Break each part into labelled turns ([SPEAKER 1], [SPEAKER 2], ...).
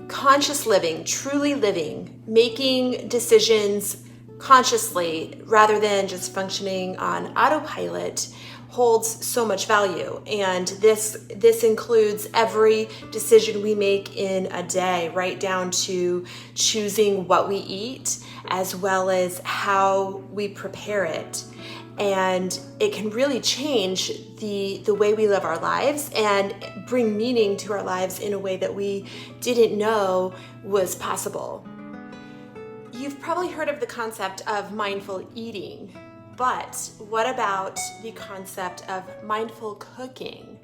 [SPEAKER 1] conscious living, truly living, making decisions consciously rather than just functioning on autopilot holds so much value. And this includes every decision we make in a day, right down to choosing what we eat, as well as how we prepare it. And it can really change the way we live our lives and bring meaning to our lives in a way that we didn't know was possible. You've probably heard of the concept of mindful eating, but what about the concept of mindful cooking?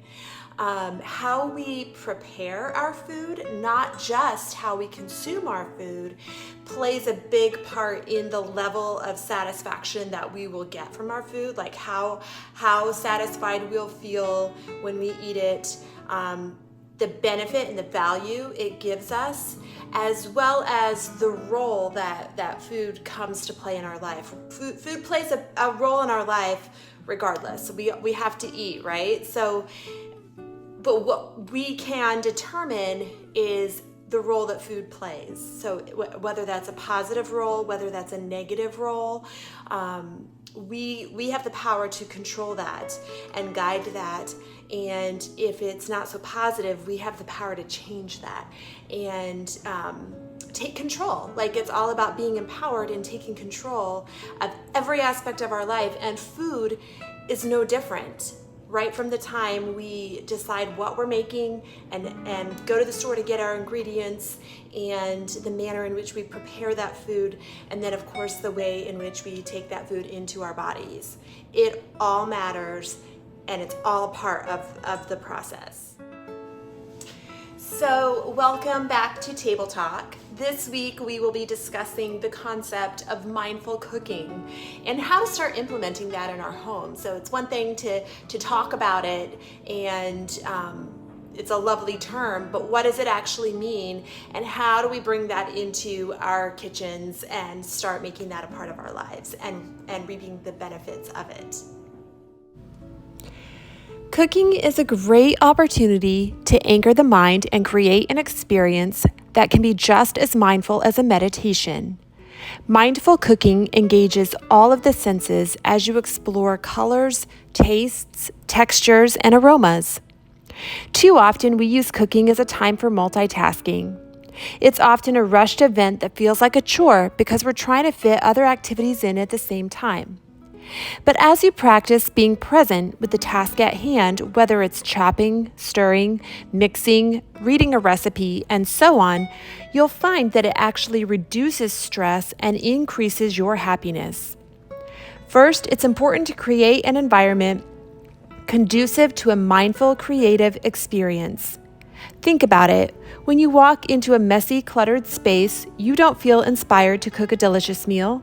[SPEAKER 1] How we prepare our food, not just how we consume our food, plays a big part in the level of satisfaction that we will get from our food, like how satisfied we'll feel when we eat it, the benefit and the value it gives us, as well as the role that food comes to play in our life. Food plays a role in our life regardless. We have to eat, right? But what we can determine is the role that food plays. So whether that's a positive role, whether that's a negative role, we have the power to control that and guide that. And if it's not so positive, we have the power to change that and take control. Like, it's all about being empowered and taking control of every aspect of our life. And food is no different. Right from the time we decide what we're making and go to the store to get our ingredients, and the manner in which we prepare that food, and then of course the way in which we take that food into our bodies. It all matters, and it's all a part of the process. So welcome back to Table Talk. This week we will be discussing the concept of mindful cooking and how to start implementing that in our home. So it's one thing to talk about it, and it's a lovely term, but what does it actually mean, and how do we bring that into our kitchens and start making that a part of our lives and reaping the benefits of it? Cooking is a great opportunity to anchor the mind and create an experience that can be just as mindful as a meditation. Mindful cooking engages all of the senses as you explore colors, tastes, textures, and aromas. Too often, we use cooking as a time for multitasking. It's often a rushed event that feels like a chore because we're trying to fit other activities in at the same time. But as you practice being present with the task at hand, whether it's chopping, stirring, mixing, reading a recipe, and so on, you'll find that it actually reduces stress and increases your happiness. First, it's important to create an environment conducive to a mindful, creative experience. Think about it. When you walk into a messy, cluttered space, you don't feel inspired to cook a delicious meal.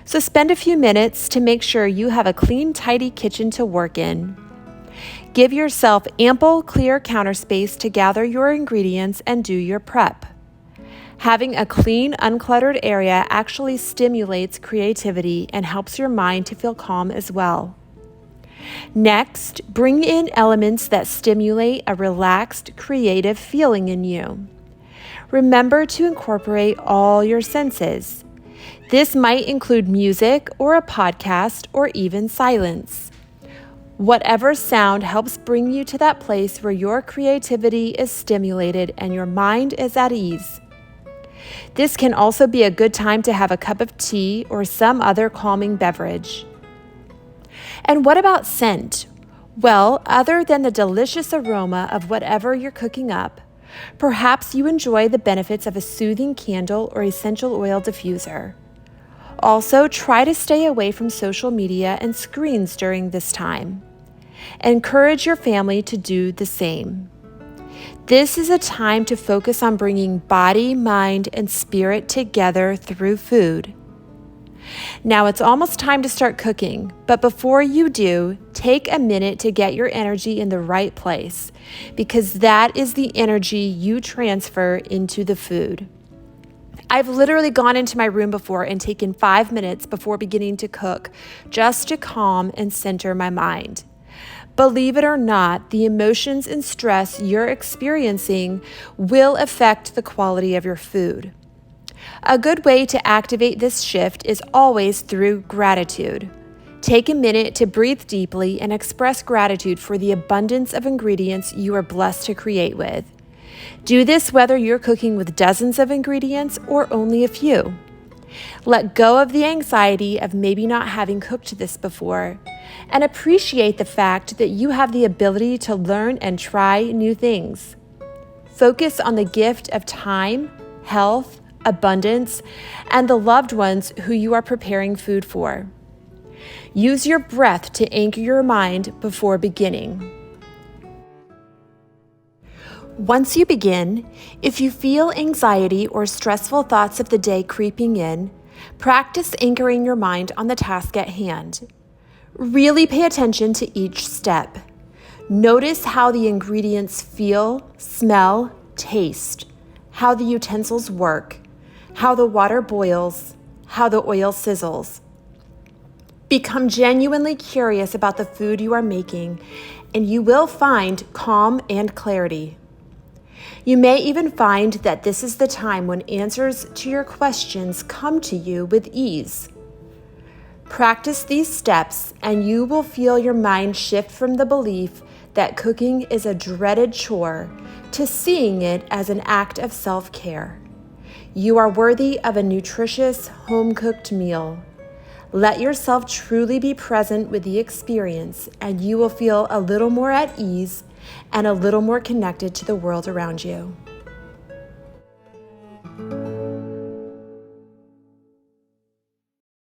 [SPEAKER 1] So spend a few minutes to make sure you have a clean, tidy kitchen to work in. Give yourself ample, clear counter space to gather your ingredients and do your prep. Having a clean, uncluttered area actually stimulates creativity and helps your mind to feel calm as well. Next, bring in elements that stimulate a relaxed, creative feeling in you. Remember to incorporate all your senses. This might include music or a podcast or even silence. Whatever sound helps bring you to that place where your creativity is stimulated and your mind is at ease. This can also be a good time to have a cup of tea or some other calming beverage. And what about scent? Well, other than the delicious aroma of whatever you're cooking up, perhaps you enjoy the benefits of a soothing candle or essential oil diffuser. Also, try to stay away from social media and screens during this time. Encourage your family to do the same. This is a time to focus on bringing body, mind, and spirit together through food. Now it's almost time to start cooking, but before you do, take a minute to get your energy in the right place, because that is the energy you transfer into the food. I've literally gone into my room before and taken 5 minutes before beginning to cook just to calm and center my mind. Believe it or not, the emotions and stress you're experiencing will affect the quality of your food. A good way to activate this shift is always through gratitude. Take a minute to breathe deeply and express gratitude for the abundance of ingredients you are blessed to create with. Do this whether you're cooking with dozens of ingredients or only a few. Let go of the anxiety of maybe not having cooked this before, and appreciate the fact that you have the ability to learn and try new things. Focus on the gift of time, health, abundance, and the loved ones who you are preparing food for. Use your breath to anchor your mind before beginning. Once you begin, if you feel anxiety or stressful thoughts of the day creeping in, practice anchoring your mind on the task at hand. Really pay attention to each step. Notice how the ingredients feel, smell, taste, how the utensils work, how the water boils, how the oil sizzles. Become genuinely curious about the food you are making, and you will find calm and clarity. You may even find that this is the time when answers to your questions come to you with ease. Practice these steps, and you will feel your mind shift from the belief that cooking is a dreaded chore to seeing it as an act of self-care. You are worthy of a nutritious, home-cooked meal. Let yourself truly be present with the experience, and you will feel a little more at ease and a little more connected to the world around you.